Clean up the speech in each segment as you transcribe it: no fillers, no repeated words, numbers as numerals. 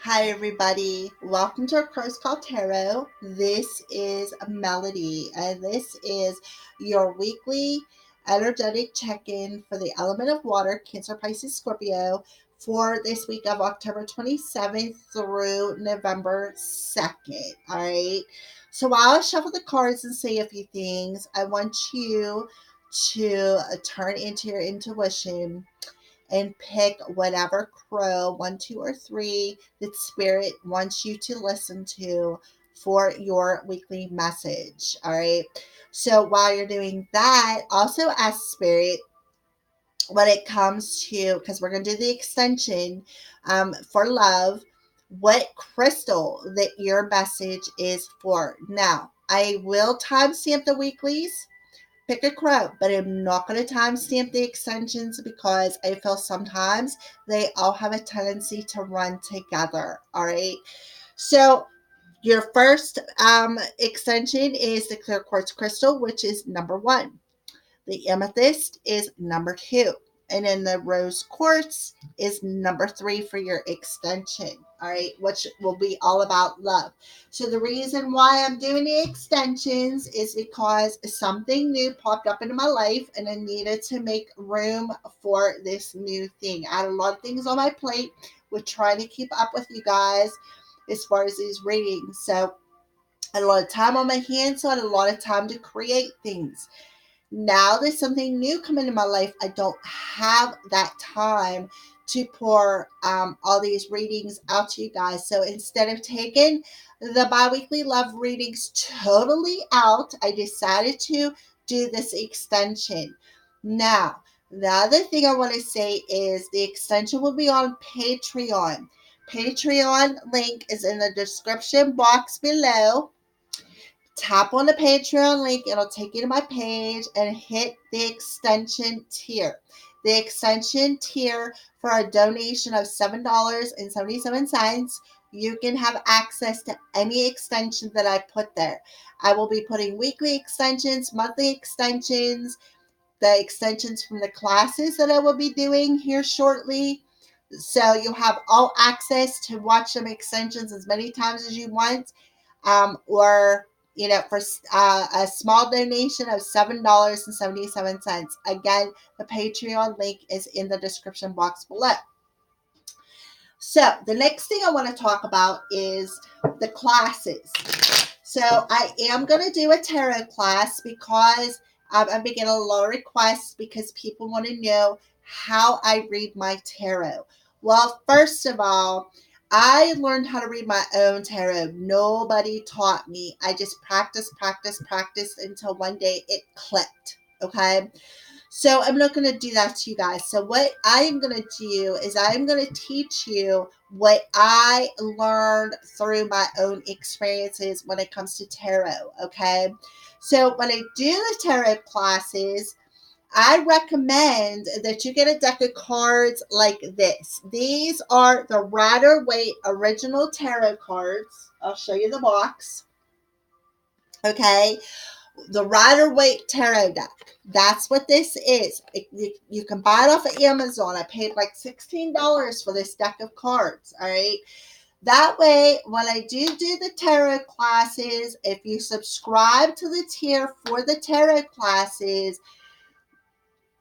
Hi, everybody. Welcome to our Cross Call Tarot. This is Melody, and this is your weekly energetic check in for the element of water, Cancer, Pisces, Scorpio, for this week of October 27th through November 2nd. All right. So while I shuffle the cards and say a few things, I want you to turn into your intuition and pick whatever crow, one, two, or three, that spirit wants you to listen to for your weekly message. All right. So while you're doing that, also ask spirit when it comes to, because we're going to do the extension for love, what crystal that your message is for. Now, I will timestamp the weeklies. Pick a crow, but I'm not going to timestamp the extensions because I feel sometimes they all have a tendency to run together. All right. So your first extension is the clear quartz crystal, which is number one. The amethyst is number two. And then the rose quartz is number three for your extension. All right, which will be all about love. So the reason why I'm doing the extensions is because something new popped up into my life and I needed to make room for this new thing. I had a lot of things on my plate with trying to keep up with you guys as far as these readings. So I had a lot of time on my hands, so I had a lot of time to create things. Now there's something new coming in my life. I don't have that time to pour all these readings out to you guys. So instead of taking the biweekly love readings totally out, I decided to do this extension. Now, the other thing I want to say is the extension will be on Patreon. Patreon link is in the description box below. Tap on the Patreon link. It'll take you to my page and hit the extension tier. The extension tier for a donation of $7.77, you can have access to any extension that I put there. I will be putting weekly extensions, monthly extensions, the extensions from the classes that I will be doing here shortly. So you'll have all access to watch them extensions as many times as you want, or for a small donation of $7.77. Again, the Patreon link is in the description box below. So the next thing I want to talk about is the classes. So I am going to do a tarot class because I'm getting a lot of requests because people want to know how I read my tarot. Well, first of all, I learned how to read my own tarot. Nobody taught me. I just practiced until one day it clicked. Okay. So I'm not going to do that to you guys. So what I am going to do is I'm going to teach you what I learned through my own experiences when it comes to tarot. Okay. So when I do the tarot classes, I recommend that you get a deck of cards like this. These are the Rider-Waite original tarot cards. I'll show you the box. Okay. The Rider-Waite tarot deck. That's what this is. You can buy it off of Amazon. I paid like $16 for this deck of cards. All right. That way, when I do the tarot classes, if you subscribe to the tier for the tarot classes,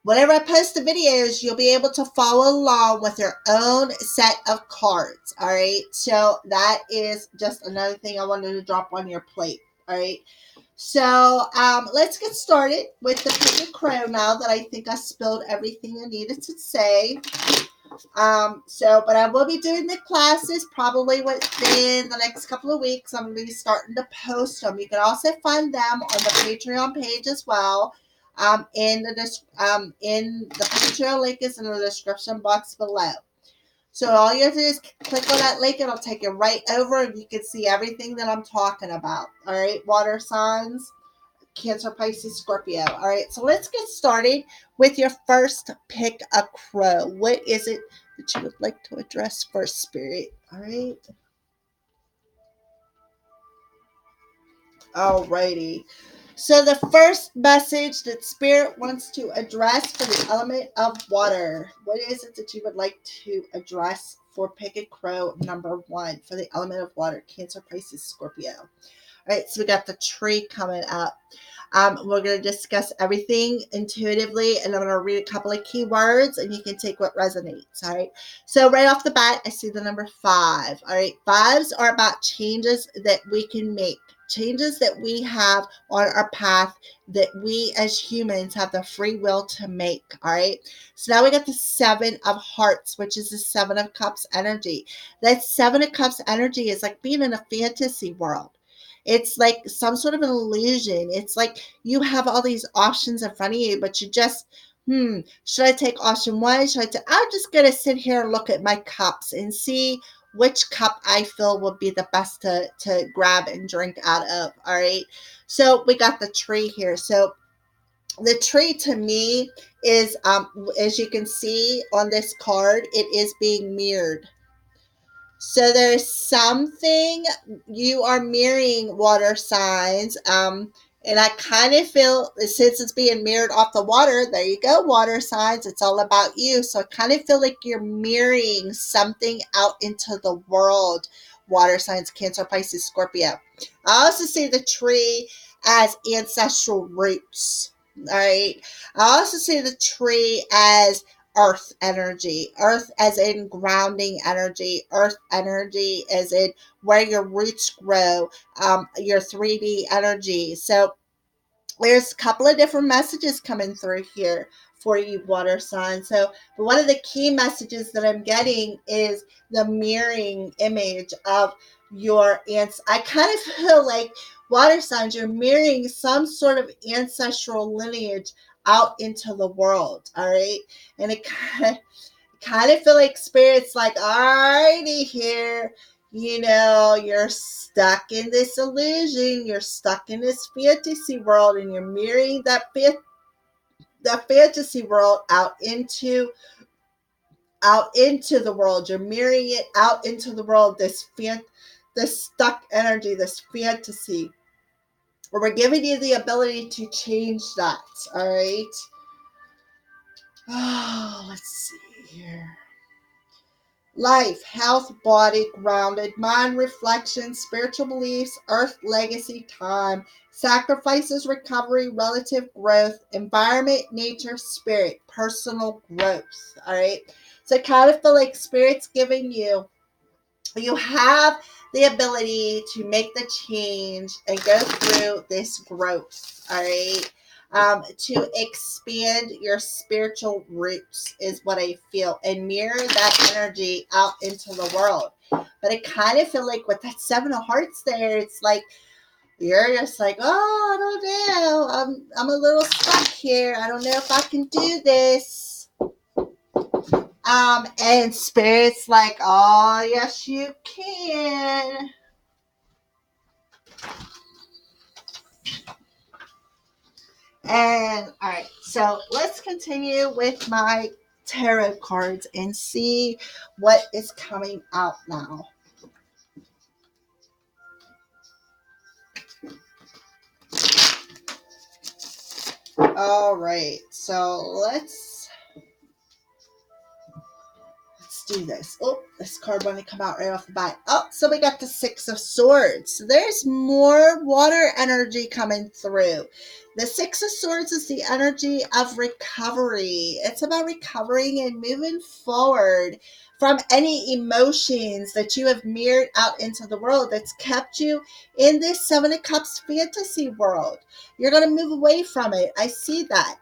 whenever I post the videos, you'll be able to follow along with your own set of cards. All right. So that is just another thing I wanted to drop on your plate. All right. So let's get started with the Pick a Crow now that I think I spilled everything I needed to say. But I will be doing the classes probably within the next couple of weeks. I'm going to be starting to post them. You can also find them on the Patreon page as well. In the Patreon link is in the description box below. So all you have to do is click on that link. It'll take you right over and you can see everything that I'm talking about. All right, water signs, Cancer, Pisces, Scorpio. All right, so let's get started with your first Pick a Crow. What is it that you would like to address first, Spirit? All right. All righty. So the first message that Spirit wants to address for the element of water. What is it that you would like to address for Pig and Crow number 1 for the element of water, Cancer, Pisces, Scorpio. All right, so we got the tree coming up. We're going to discuss everything intuitively, and I'm going to read a couple of keywords, and you can take what resonates. All right. So right off the bat, I see the number 5. All right. 5s are about changes that we can make, changes that we have on our path that we as humans have the free will to make. All right. So now we got the 7 of Hearts, which is the 7 of Cups energy. That 7 of Cups energy is like being in a fantasy world. It's like some sort of an illusion. It's like you have all these options in front of you, but you just, should I take option 1? I'm just going to sit here and look at my cups and see which cup I feel would be the best to grab and drink out of. All right. So we got the tree here. So the tree to me is, as you can see on this card, it is being mirrored. So there's something you are mirroring, water signs. And I kind of feel, since it's being mirrored off the water, there you go, water signs. It's all about you. So I kind of feel like you're mirroring something out into the world. Water signs, Cancer, Pisces, Scorpio. I also see the tree as ancestral roots. All right. I also see the tree as earth energy, earth as in grounding energy, earth energy as in where your roots grow, your 3D energy. So there's a couple of different messages coming through here for you, water signs. So one of the key messages that I'm getting is the mirroring image of your ants. I kind of feel like, water signs, you're mirroring some sort of ancestral lineage out into the world. All right. And it kind of feel like spirit's like, alrighty here, you're stuck in this illusion, you're stuck in this fantasy world, and you're mirroring that fantasy world out into the world. You're mirroring it out into the world, this stuck energy, this fantasy. We're giving you the ability to change that. All right. Oh, let's see here. Life, health, body, grounded, mind, reflection, spiritual beliefs, earth, legacy, time, sacrifices, recovery, relative growth, environment, nature, spirit, personal growth. All right. So I kind of feel like spirit's giving you have the ability to make the change and go through this growth. All right. To expand your spiritual roots is what I feel, and mirror that energy out into the world. But I kind of feel like with that 7 of Hearts there, it's like you're just like, oh, I don't know, I'm a little stuck here. I don't know if I can do this. And spirit's like, oh, yes, you can. And all right, so let's continue with my tarot cards and see what is coming out now. All right, so let's do this. Oh, this card wanted to come out right off the bat. Oh, so we got the 6 of Swords. So there's more water energy coming through. The 6 of Swords is the energy of recovery. It's about recovering and moving forward from any emotions that you have mirrored out into the world that's kept you in this 7 of Cups fantasy world. You're going to move away from it. I see that.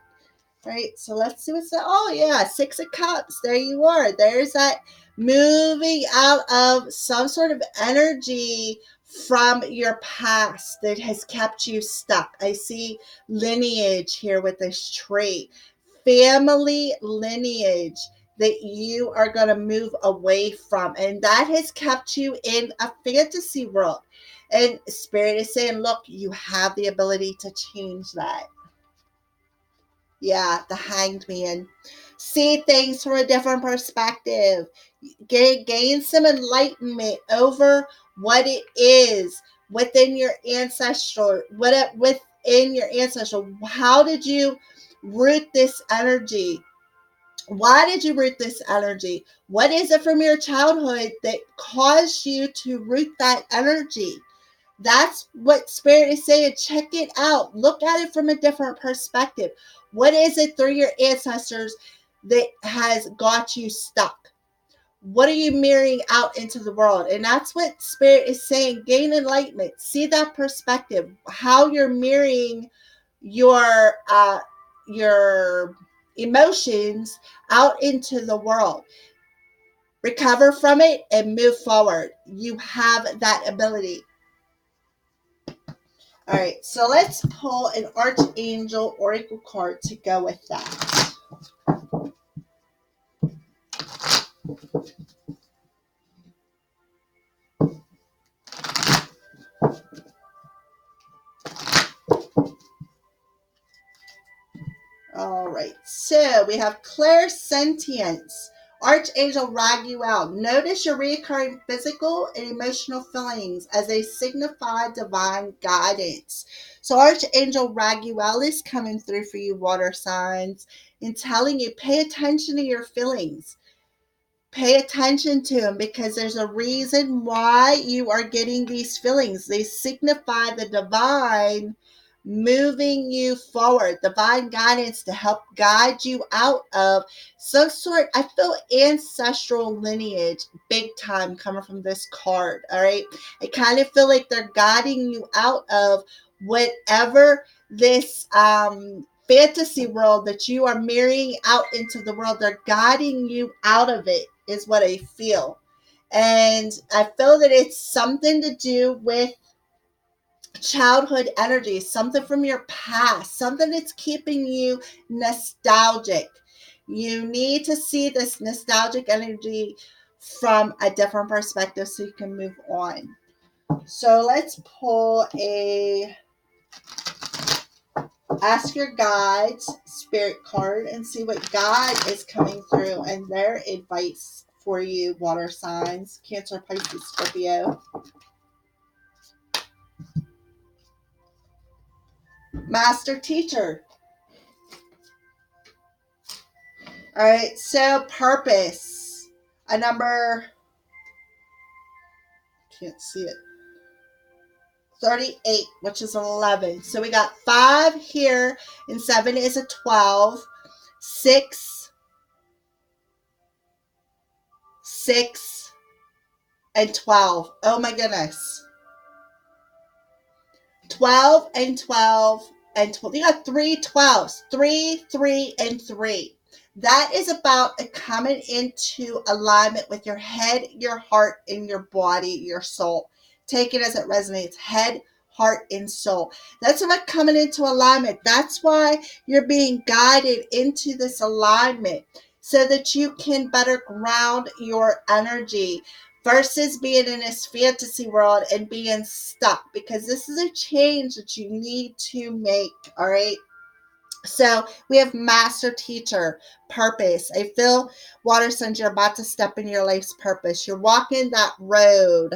Right, so let's see what's that. Oh yeah, 6 of Cups. There you are. There's that moving out of some sort of energy from your past that has kept you stuck. I see lineage here with this tree, family lineage that you are going to move away from, and that has kept you in a fantasy world. And Spirit is saying, look, you have the ability to change that. Yeah, the Hanged Man. See things from a different perspective. Gain some enlightenment over what it is within your ancestral. Within your ancestral. How did you root this energy? Why did you root this energy? What is it from your childhood that caused you to root that energy? That's what Spirit is saying. Check it out. Look at it from a different perspective. What is it through your ancestors that has got you stuck? What are you mirroring out into the world? And that's what Spirit is saying. Gain enlightenment. See that perspective. How you're mirroring your emotions out into the world. Recover from it and move forward. You have that ability. All right, so let's pull an Archangel Oracle card to go with that. All right, so we have clairsentience. Archangel Raguel. Notice your recurring physical and emotional feelings as they signify divine guidance. So Archangel Raguel is coming through for you, water signs, and telling you pay attention to your feelings. Pay attention to them because there's a reason why you are getting these feelings. They signify the divine moving you forward, divine guidance to help guide you out of some sort. I feel ancestral lineage big time coming from this card. All right. I kind of feel like they're guiding you out of whatever this fantasy world that you are marrying out into the world. They're guiding you out of it, is what I feel. And I feel that it's something to do with childhood energy, something from your past, something that's keeping you nostalgic. You need to see this nostalgic energy from a different perspective so you can move on. So let's pull a ask your guides spirit card and see what guide is coming through and their advice for you, water signs, Cancer, Pisces, Scorpio. Master teacher. All right, so purpose. A number, can't see it, 38, which is 11. So we got 5 here, and 7 is a 12. 6, 6, and 12. Oh my goodness. 12 and 12 and 12. You got 3 12s. 3, 3, and 3. That is about coming into alignment with your head, your heart, and your body, your soul. Take it as it resonates. Head, heart, and soul. That's about coming into alignment. That's why you're being guided into this alignment so that you can better ground your energy versus being in this fantasy world and being stuck, because this is a change that you need to make. All right. So we have master teacher, purpose. I feel, water signs, you're about to step in your life's purpose. You're walking that road,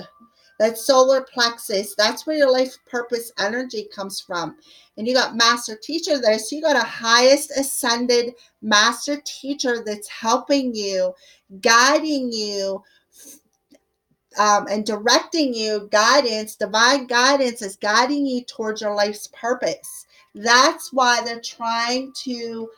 that solar plexus. That's where your life purpose energy comes from. And you got master teacher there. So you got a highest ascended master teacher that's helping you, guiding you, and directing you. Guidance, divine guidance is guiding you towards your life's purpose. That's why they're trying to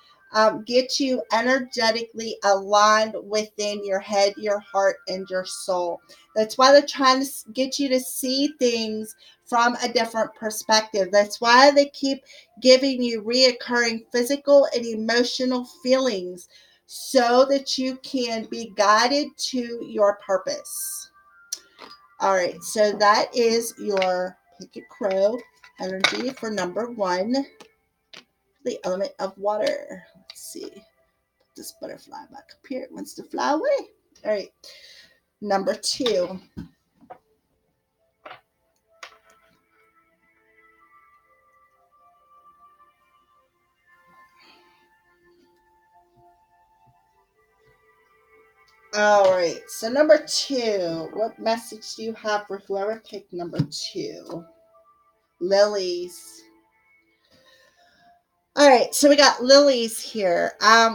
get you energetically aligned within your head, your heart, and your soul. That's why they're trying to get you to see things from a different perspective. That's why they keep giving you reoccurring physical and emotional feelings so that you can be guided to your purpose. All right, so that is your pick a crow energy for number 1, the element of water. Let's see. Put this butterfly back up here. It wants to fly away. All right, number 2. All right, so number 2. What message do you have for whoever picked number 2? Lilies. All right, so we got lilies here.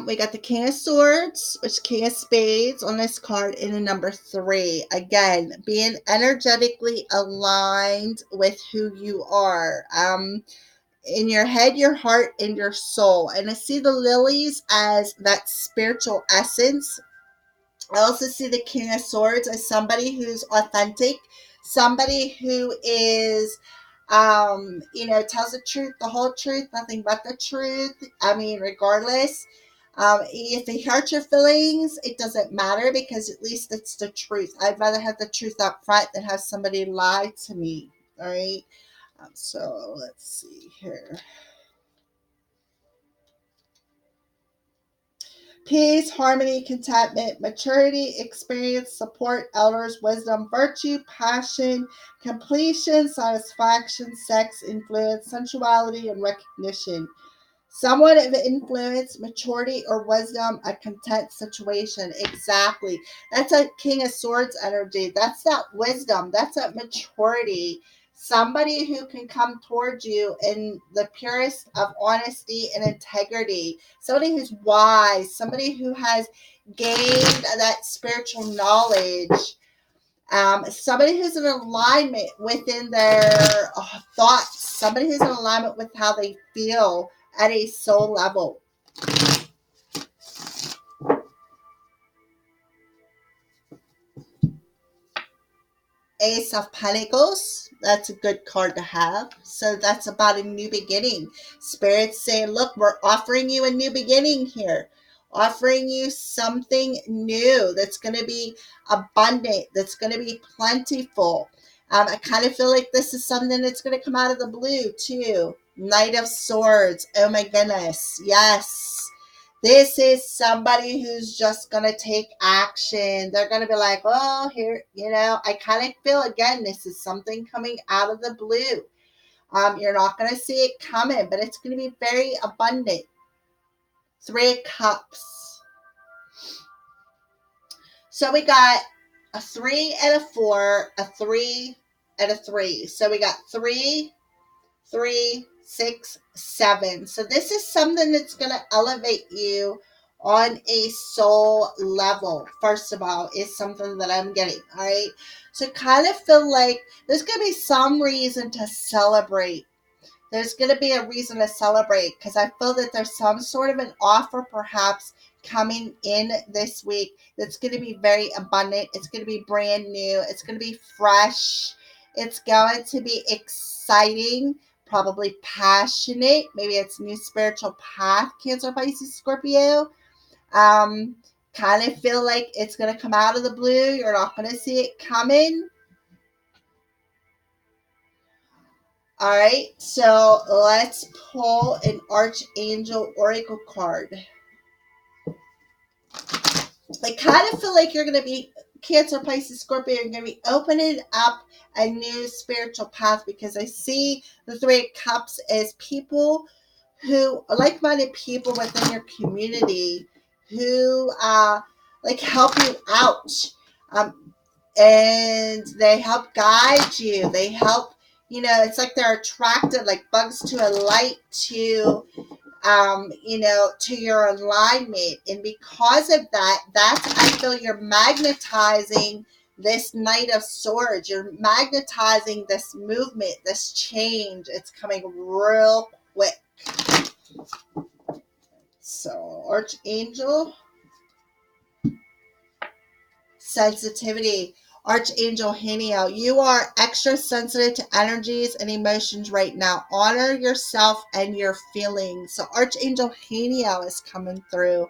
We got the King of Swords, which King of Spades on this card in a number 3. Again, being energetically aligned with who you are. In your head, your heart, and your soul. And I see the lilies as that spiritual essence. I also see the King of Swords as somebody who's authentic, somebody who is, tells the truth, the whole truth, nothing but the truth. I mean, regardless. If they hurt your feelings, it doesn't matter because at least it's the truth. I'd rather have the truth up front than have somebody lie to me. All right. So let's see here. Peace, harmony, contentment, maturity, experience, support, elders, wisdom, virtue, passion, completion, satisfaction, sex, influence, sensuality, and recognition. Somewhat of influence, maturity, or wisdom, a content situation. Exactly. That's a King of Swords energy. That's that wisdom. That's that maturity. Somebody who can come towards you in the purest of honesty and integrity. Somebody who's wise. Somebody who has gained that spiritual knowledge. Somebody who's in alignment within their thoughts. Somebody who's in alignment with how they feel at a soul level. Ace of Pentacles, that's a good card to have. So that's about a new beginning. Spirit's saying, look, we're offering you a new beginning here. Offering you something new that's going to be abundant, that's going to be plentiful. I kind of feel like this is something that's going to come out of the blue too. Knight of Swords. Oh my goodness. Yes. This is somebody who's just going to take action. They're going to be like, oh, here, I kind of feel, again, this is something coming out of the blue. You're not going to see it coming, but it's going to be very abundant. 3 of Cups. So we got a 3 and a 4, a 3 and a 3. So we got 3, 3, 6, 7. So this is something that's going to elevate you on a soul level. First of all, is something that I'm getting. All right. So kind of feel like there's going to be some reason to celebrate. There's going to be a reason to celebrate because I feel that there's some sort of an offer perhaps coming in this week that's going to be very abundant. It's going to be brand new. It's going to be fresh. It's going to be exciting, probably passionate. Maybe it's new spiritual path, Cancer, Pisces, Scorpio. Kind of feel like it's going to come out of the blue. You're not going to see it coming. All right, so let's pull an Archangel Oracle card. I kind of feel like you're going to be, Cancer, Pisces, Scorpio, you're going to be opening up a new spiritual path because I see the 3 of Cups as people who are like-minded people within your community who help you out. And they help guide you. They help, it's like they're attracted like bugs to a light to to your alignment. And because of that, I feel you're magnetizing this Knight of Swords. You're magnetizing this movement, this change. It's coming real quick. So, Archangel, sensitivity. Archangel Haniel, you are extra sensitive to energies and emotions right now. Honor yourself and your feelings. So Archangel Haniel is coming through,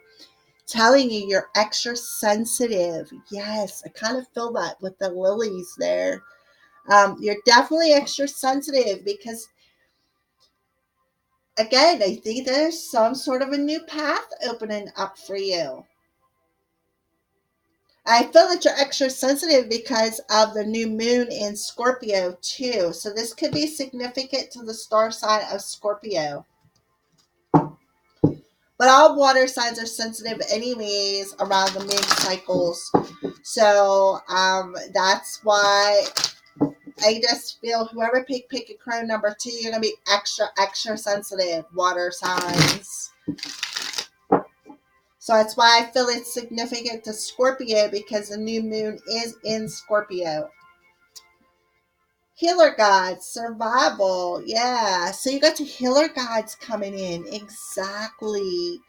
telling you you're extra sensitive. Yes, I kind of feel that with the lilies there. You're definitely extra sensitive because, again, I think there's some sort of a new path opening up for you. I feel that you're extra sensitive because of the new moon in Scorpio too. So this could be significant to the star sign of Scorpio. But all water signs are sensitive anyways around the moon cycles. So that's why I just feel whoever pick a crow number 2, you're going to be extra sensitive, water signs. So that's why I feel it's significant to Scorpio, because the new moon is in Scorpio. Healer gods, survival. Yeah. So you got the healer gods coming in. Exactly.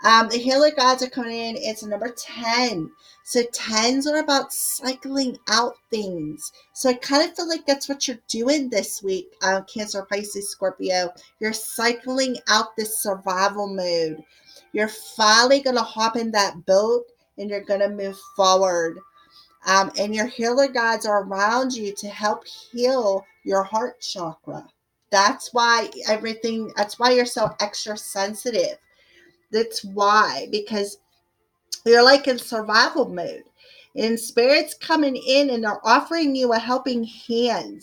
The healer gods are coming in. It's number 10. So 10s are about cycling out things. So I kind of feel like that's what you're doing this week, Cancer, Pisces, Scorpio. You're cycling out this survival mode. You're finally going to hop in that boat and you're going to move forward. And your healer gods are around you to help heal your heart chakra. That's why you're so extra sensitive. That's why, because you're like in survival mode. And spirit's coming in and they're offering you a helping hand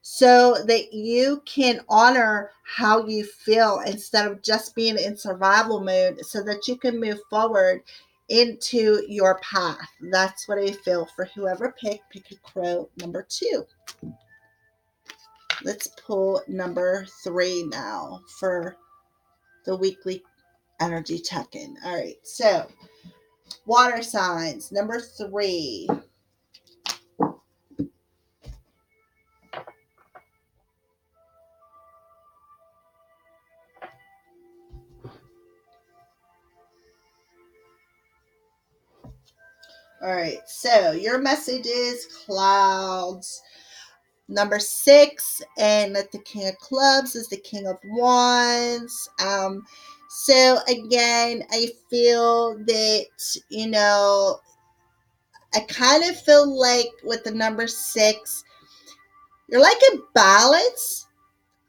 so that you can honor how you feel instead of just being in survival mode, so that you can move forward into your path. That's what I feel for whoever pick a crow number 2. Let's pull number 3 now for the weekly energy check-in. All right, so water signs, number 3. All right, so your message is clouds. Number 6, and the King of Clubs is the King of Wands. So again, I feel that, I kind of feel like with the number 6, you're like in balance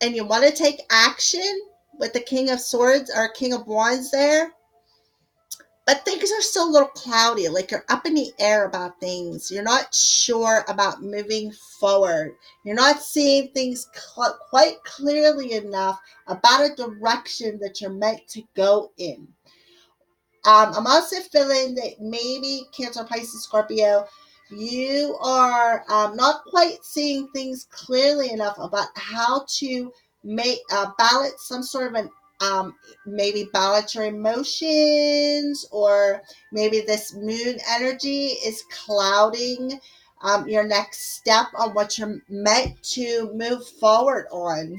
and you want to take action with the King of Swords or King of Wands there. But things are still a little cloudy, like you're up in the air about things. You're not sure about moving forward. You're not seeing things quite clearly enough about a direction that you're meant to go in. I'm also feeling that maybe Cancer, Pisces, Scorpio, you are not quite seeing things clearly enough about how to make balance some sort of an maybe balance your emotions, or maybe this moon energy is clouding your next step on what you're meant to move forward on.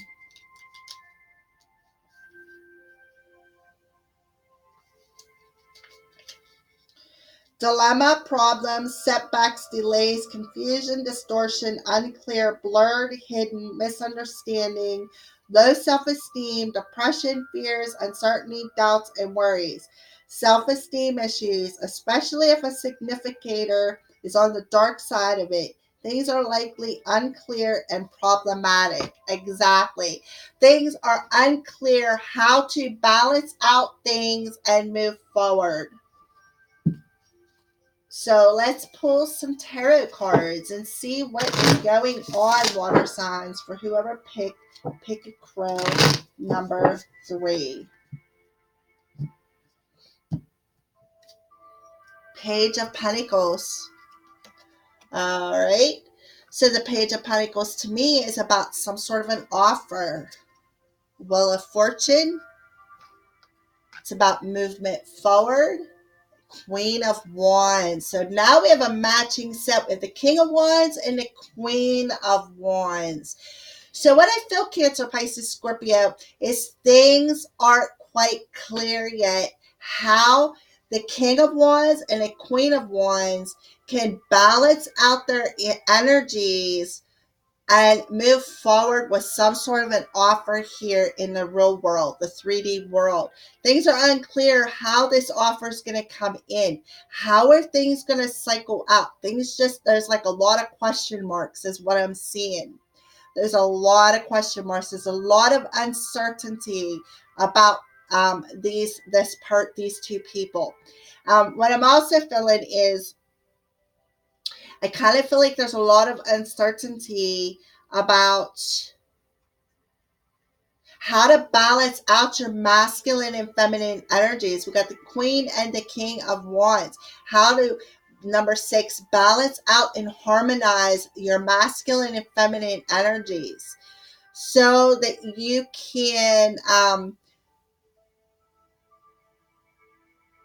Dilemma, problems, setbacks, delays, confusion, distortion, unclear, blurred, hidden, misunderstanding, low self-esteem, depression, fears, uncertainty, doubts, and worries. Self-esteem issues, especially if a significator is on the dark side of it. Things are likely unclear and problematic. Exactly. Things are unclear how to balance out things and move forward. So let's pull some tarot cards and see what's going on, water signs, for whoever pick a crow number 3. Page of Pentacles. All right. So the Page of Pentacles to me is about some sort of an offer. Wheel of Fortune. It's about movement forward. Queen of Wands. So now we have a matching set with the King of Wands and the Queen of Wands. So what I feel, Cancer, Pisces, Scorpio, is things aren't quite clear yet how the King of Wands and the Queen of Wands can balance out their energies and move forward with some sort of an offer here in the real world, the 3D world. Things are unclear how this offer is going to come in. How are things going to cycle out? There's like a lot of question marks is what I'm seeing. There's a lot of question marks. There's a lot of uncertainty about these two people. What I'm also feeling is I kind of feel like there's a lot of uncertainty about how to balance out your masculine and feminine energies. We got the Queen and the King of Wands. How to Number 6, balance out and harmonize your masculine and feminine energies so that you can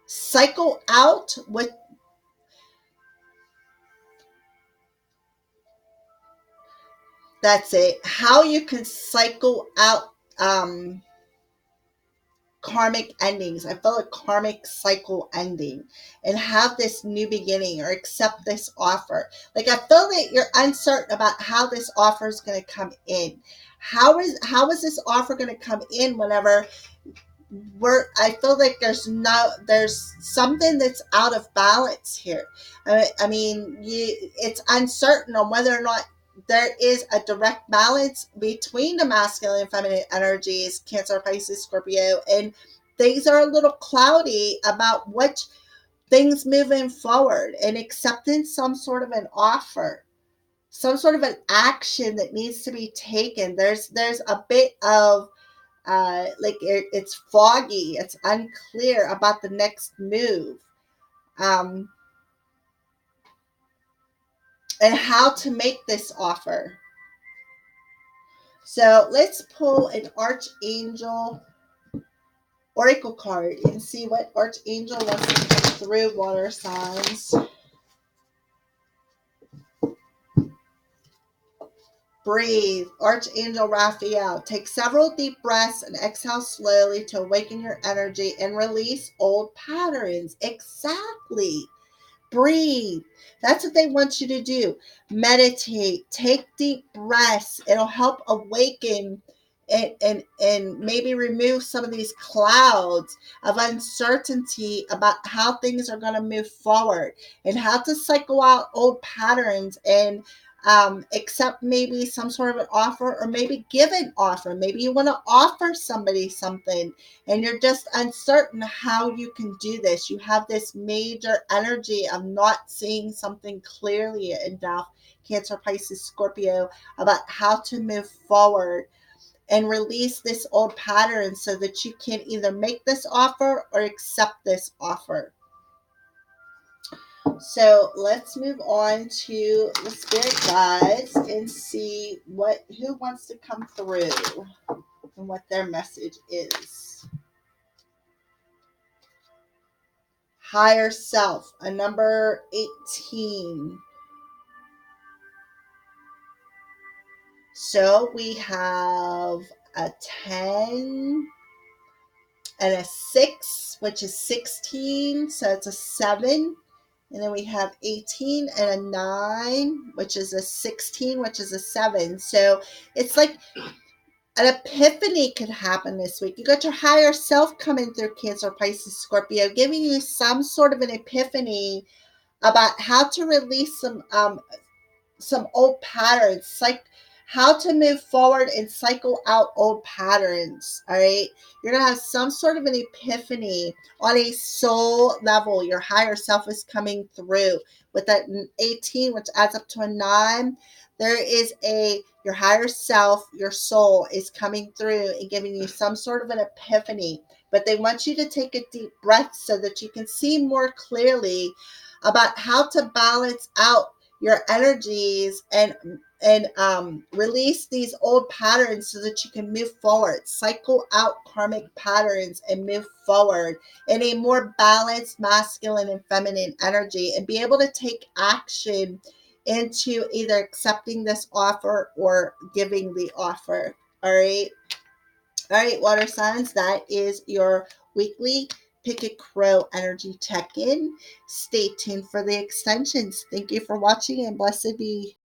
cycle out with, that's it, how you can cycle out karmic endings. I feel a karmic cycle ending and have this new beginning or accept this offer. Like I feel that you're uncertain about how this offer is going to come in. How is this offer going to come in whenever I feel like there's something that's out of balance here. I mean, it's uncertain on whether or not there is a direct balance between the masculine and feminine energies, Cancer, Pisces, Scorpio, and things are a little cloudy about which things moving forward and accepting some sort of an offer, some sort of an action that needs to be taken. There's a bit of it's foggy, it's unclear about the next move, um, and how to make this offer. So let's pull an Archangel Oracle card and see what Archangel wants to come through, water signs. Breathe. Archangel Raphael. Take several deep breaths and exhale slowly to awaken your energy and release old patterns. Exactly. Breathe. That's what they want you to do. Meditate. Take deep breaths. It'll help awaken and maybe remove some of these clouds of uncertainty about how things are going to move forward and how to cycle out old patterns and accept maybe some sort of an offer or maybe give an offer. Maybe you want to offer somebody something and you're just uncertain how you can do this. You have this major energy of not seeing something clearly enough, Cancer, Pisces, Scorpio, about how to move forward and release this old pattern so that you can either make this offer or accept this offer. So let's move on to the spirit guides and see who wants to come through and what their message is. Higher self, a number 18. So we have a 10 and a 6, which is 16. So it's a 7. And then we have 18 and a 9, which is a 16, which is a 7. So it's like an epiphany could happen this week. You got your higher self coming through, Cancer, Pisces, Scorpio, giving you some sort of an epiphany about how to release some old patterns, like how to move forward and cycle out old patterns. All right, you're gonna have some sort of an epiphany on a soul level. Your higher self is coming through with that 18, which adds up to a 9. There is your higher self, your soul is coming through and giving you some sort of an epiphany, but they want you to take a deep breath so that you can see more clearly about how to balance out your energies and release these old patterns so that you can move forward, cycle out karmic patterns and move forward in a more balanced masculine and feminine energy and be able to take action into either accepting this offer or giving the offer. All right. All right, water signs, that is your weekly Pick a Crow energy check-in. Stay tuned for the extensions. Thank you for watching and blessed be.